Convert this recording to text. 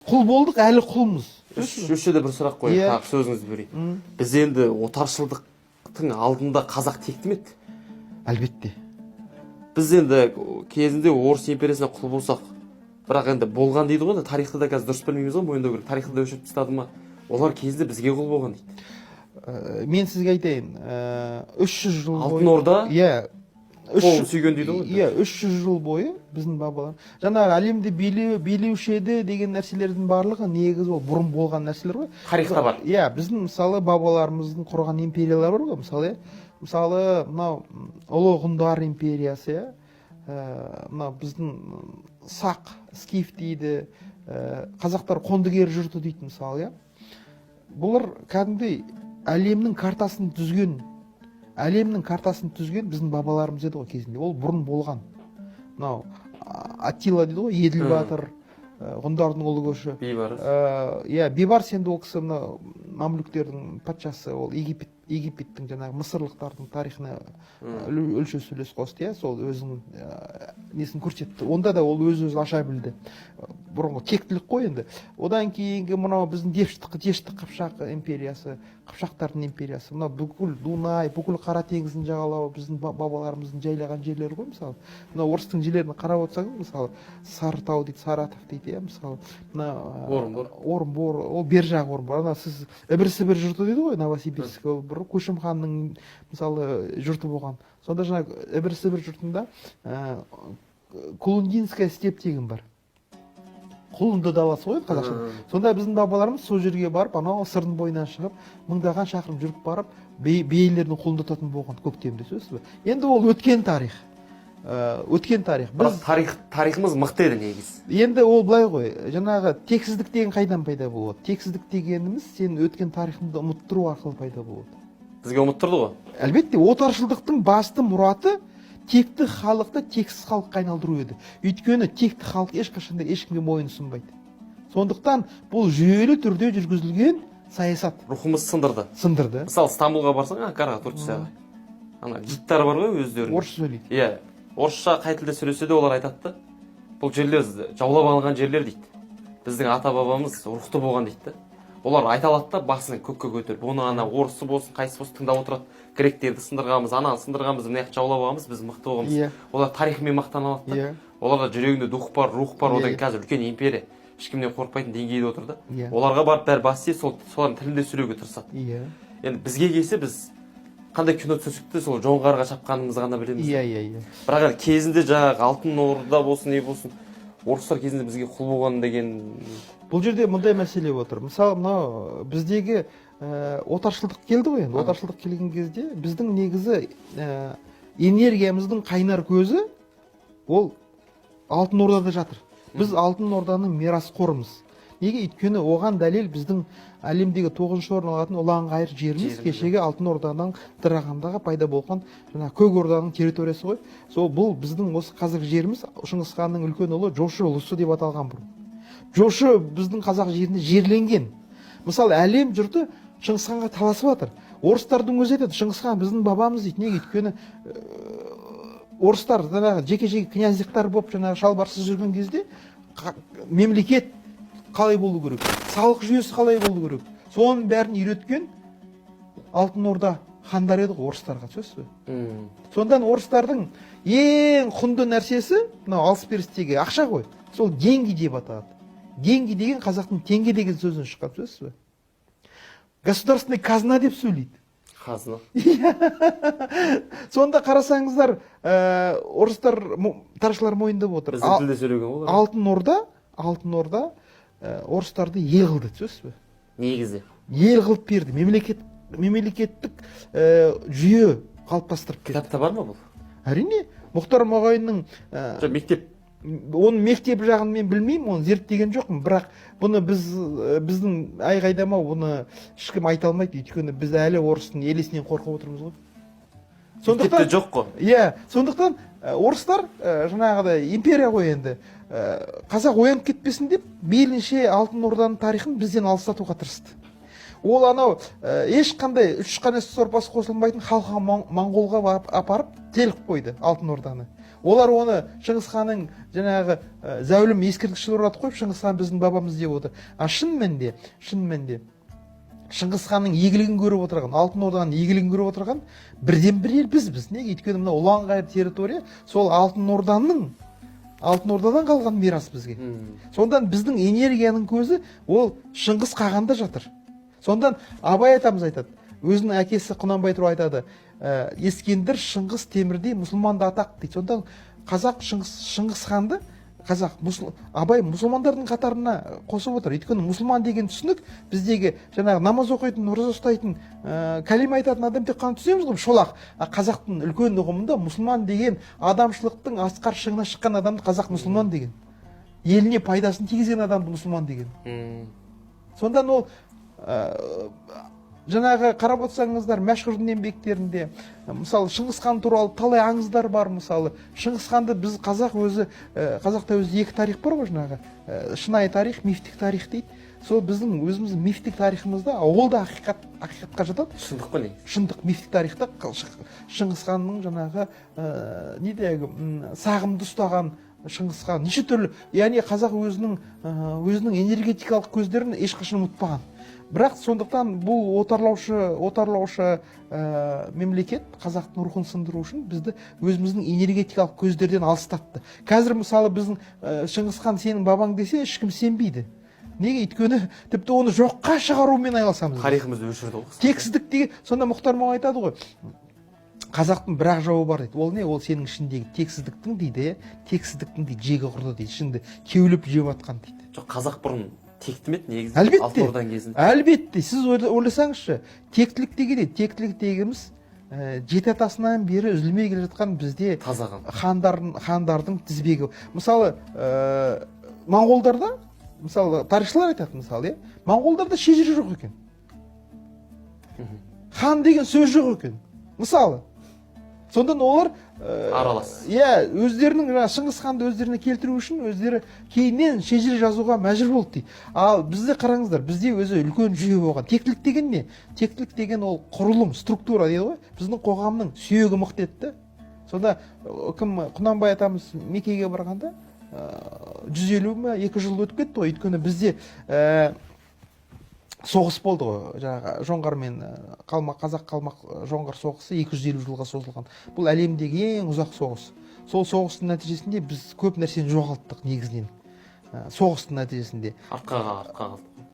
Құл болдық, әлі құлмыз. Үш жерде бір сұрақ қояйын, тағы сөзіңізді бөлейін. Біз енді отаршылдықтың алдында қазақ текті ме еді? Әлбетте. Біз енді кезінде Орыс империясына құл болсақ, бірақ енді болған дейді ғой, тарихты да қазір дұрыс білмейміз ғой, мойындау керек. Тарихты да өшіріп тастады ма? Олар кезінде бізге құл болған дейді. Мен сізге айтайын, 300 жыл бойы... Алтын Орда қолын сүйген дейді ғой. Иә, 300 жыл бойы біздің бабалар. Жаңағы әлемде билеуші еді деген нәрселердің барлығы негізі ол бұрын болған нәрселер ғой. Тарихта бар. Иә, біздің мысалы бабаларымыздың құрған империялар бар ғой, мысалы мынау Ұлы Ғұндар империясы, мынау біздің Сақ, Скиф дейді, қазақтар қондыгер жұрты дейді мысалы, бұлар кәдімгідей әлемнің картасын түзген біздің бабаларымыз еді ғой кезінде. Ол бұрын болған. Мынау Аттила дейді ғой, Еділ батыр, ғұндардың ұлы көші. Бейбарыс. Иә, Бейбарыс енді ол кісі мамлюктердің патшасы, ол Египеттің жаңағы мысырлықтардың тарихына өлшес үлес қосты, сол өзінің несін көрсетті. Онда да ол өз аша білді. Бұрынғы тектілік қой енді. Одан кейінгі мынау біздің Дешті Қыпшақ империясы, Қыпшақтардың империясы. Мынау бүкіл Дунай, бүкіл Қара теңіздің жағалауы біздің бабаларымыздың жайлаған жерлері ғой, мысалы. Мынау орыстың жерлерін қарап отырсаңыз, мысалы, Сарытау дейді, Саратов дейді, мысалы. Орынбор, ол бер жақ Орынбор. Ана сіз Ібір-Сібір жұрты дейді ғой, Новосибирск, бір Көшім ханның мысалы жұрты болған. Сонда жаңағы Ібір-Сібір жұртында Кулундинская степь деген бар. Құлынды даласы ғой қазақша. Сонда біздің бабаларымыз сол жерге барып, анау сырдың бойынан шығып, мыңдаған шақырым жүріп барып, бейелердің құлын тұтатын болған көктемде, сөзсіз бе? Енді ол өткен тарих. Бірақ тарихымыз мықты еді негізі. Енді ол былай ғой, жаңағы тексіздік деген қайдан пайда болады? Тексіздік дегеніміз сен өткен тарихыңды ұмыттыру арқылы пайда болады. Бізге ұмыттырды ғой. Әлбетте, отаршылдықтың басты мұраты текті халықты тексіз халыққа айналдыру еді. Өйткені текті халық ешқашанда ешкімге мойын ұсынбайды. Сондықтан бұл жүйелі түрде жүргізілген саясат. Рухымыз сындырды. Мысалы, Стамбулға барсаң, Анкараға, Турцияға. Ана гидтар бар ғой өздерінің. Орысша сөйлейді. Иә, орысша қай тілде сөйлесе де олар айтады. Бұл жерлер жаулап алынған жерлер дейді. Біздің ата-бабамыз рухты болған дейді. Олар айта алады да басын көкке көтеріп, оны ана орысы болсын, қайсы болсын тыңдап отырады. Гректерді сындырғанбыз, ананы сындырғанбыз, мына жаулап алғанбыз, біз мықты болғанбыз. Олар тарихымен мақтана алады. Оларда жүрегінде дух бар, рух бар, одан қазір үлкен империя, ешкімнен қорықпайтын деңгейде отырды. Оларға барып бәрі бас иіп, солардың тілінде сөйлеуге тырысады. Енді бізге келсе, біз қандай кино түсірсек те сол жоңғарға шапқанымызды ғана білеміз. Бірақ кезінде жаңағы Алтын Орда болсын, не болсын, орыстар кезінде бізге құл болған деген. Бұл жерде мұндай мәселе отыр. Мысалы, мынау біздегі отаршылдық келді ғой енді. Отаршылдық келген кезде біздің негізі энергиямыздың қайнар көзі ол Алтын Ордада жатыр. Біз Алтын Орданың мирасқорымыз. Неге? Өйткені оған дәлел біздің әлемдегі 9-шы орын алатын ұлан-ғайыр жеріміз кешегі Алтын Орданың тырағандағы пайда болған жаңа Көк Орданың территориясы ғой. Бұл біздің осы қазіргі жеріміз Шыңғыс ханның үлкен ұлы Жошы ұлысы деп аталған бұрын. Жошы біздің қазақ жерінде жерленген. Мысалы, әлем жұрты Шыңғыс ханға таласып жатыр. Орыстардың өзі айтады, Шыңғыс хан біздің бабамыз дейді. Неге? Өйткені орыстар жеке-жеке князьдіктер болып жаңағы шалбарсыз жүрген кезде мемлекет қалай болу керек, салық жүйесі қалай болу керек, соның бәрін үйреткен Алтын Орда хандар еді ғой орыстарға, сөзсіз бе? Сондан орыстардың ең құнды нәрсесі мынау алыс-берістегі ақша ғой. Сол деньги деп аталады. Деньги деген қазақтың теңге деген сөзінен шыққан, сөзсіз бе? Государственный казна деп сөйлейді. Қазына. Сонда қарасаңыздар, орыстар тарихшылар мойындап отыр. Біздің тілде сөйлеген олар. Алтын Орда орыстарды ел қылды, сөзсіз бе? Негізі. Ел қылып берді. Мемлекеттік жүйе қалыптастырып берді. Кітапта бар ма бұл? Әрине, Мұхтар Мағауиннің оның мектеп жағын мен білмеймін, оны зерттеген жоқпын, бірақ бұны біздің айғайдамау, бұны ешкім айта алмайды, өйткені біз әлі орыстың елесінен қорқып отырмыз ғой. Мектепте жоқ қой. Иә, сондықтан орыстар жаңағыдай империя ғой енді. Қазақ оянып кетпесін деп, мейлінше Алтын Орданың тарихын бізден алыстатуға тырысты. Ол анау ешқандай үш қанат сорпасы қосылмайтын халқы Моңғолға апарып теліп қойды Алтын Орданы. Олар оны Шыңғыс ханның жаңағы зәулім ескерткіші орнатып қойып, Шыңғыс хан біздің бабамыз деп отыр. Шын мәнінде Шыңғыс ханның игілігін көріп отырған, Алтын Орданың игілігін көріп отырған бірден бір ел бізбіз. Неге? Өйткені мына ұлан-ғайыр территория сол Алтын Ордадан қалған мирас бізге. Сондан біздің энергияның көзі ол Шыңғыс қағанда жатыр. Сондан Абай атамыз айтады, өзінің әкесі Құнанбай туралы айтады, Ескендір Шыңғыс Темірдей мұсылманды атақ дейді. Сондан қазақ Шыңғыс ханды Абай мұсылмандардың қатарына қосып отыр. Өйткені мұсылман деген түсінік біздегі жаңағы намаз оқитын, ораза ұстайтын, кәлима айтатын адам тек қана түсінеміз ғой, шолақ. Қазақтың үлкен ұғымында мұсылман деген адамшылықтың асқар шыңына шыққан адамды қазақ мұсылман деген. Еліне пайдасын тигізген адамды мұсылман деген. Сондан ол жаңағы қарап отырсаңыздар мәшһүрдің еңбектерінде, мысалы Шыңғыс хан туралы талай аңыздар бар. Мысалы Шыңғыс ханды біз қазақта өзі екі тарих бар ғой, жаңағы шынайы тарих, мифтік тарих дейді. Сол біздің өзіміздің мифтік тарихымызда ол да ақиқатқа жатады. Шындық па не? Шындық мифтік тарихта Шыңғыс ханның жаңағы сағымды ұстаған Шыңғыс хан неше түрлі, яғни қазақ өзінің энергетикалық көздерін ешқашан ұмытпаған. Бірақ сондықтан бұл отарлаушы мемлекет қазақтың рухын сындыру үшін бізді өзіміздің энергетикалық көздерден алыстатты. Қазір мысалы біздің Шыңғыс хан сенің бабаң десе ешкім сенбейді. Неге? Өйткені тіпті оны жоққа шығарумен айналысамыз. Тарихымызды өшірді ғой. Тексіздік деген, сонда Мұхтар маған айтады ғой, қазақтың бір ақ жауы бар дейді. Ол не? Ол сенің ішіндегі тексіздіктің дейді, тексіздіктің дейді жегі құрды дейді, ішінде кеулеп жеп атқан дейді. Жоқ, қазақ бұрын текті ме еді негізі? Әлбетте. Алтын Орданың кезінде. Әлбетте. Сіз ойласаңызшы, тектілік деген, тектілік дегеніміз жеті атасынан бері үзілмей келе жатқан бізде хандардың тізбегі. Мысалы, моңғолдарда, мысалы тарихшылар айтады, мысалы, моңғолдарда шежіре жоқ екен. Хан деген сөз жоқ екен. Мысалы, сондан олар аралас. Өздерінің Шыңғыс ханды өздеріне келтіру үшін өздері кейіннен шежіре жазуға мәжбүр болды дейді. Ал бізде қараңыздар, бізде өзі үлкен жүйе болған. Тектілік деген не? Тектілік деген ол құрылым, структура дейді ғой. Біздің қоғамның сүйегі мықты еді. Сонда Құнанбай атамыз Меккеге барғанда 150 ме 2 жыл өтіп кетті ғой. Өйткені бізде соғыс болды ғой, жаңағы жоңғар мен қазақ қалмақ жоңғар соғысы 250 жылға созылған. Бұл әлемдегі ең ұзақ соғыс. Сол соғыстың нәтижесінде біз көп нәрсені жоғалттық негізінен. Соғыстың нәтижесінде. Артқа қалды.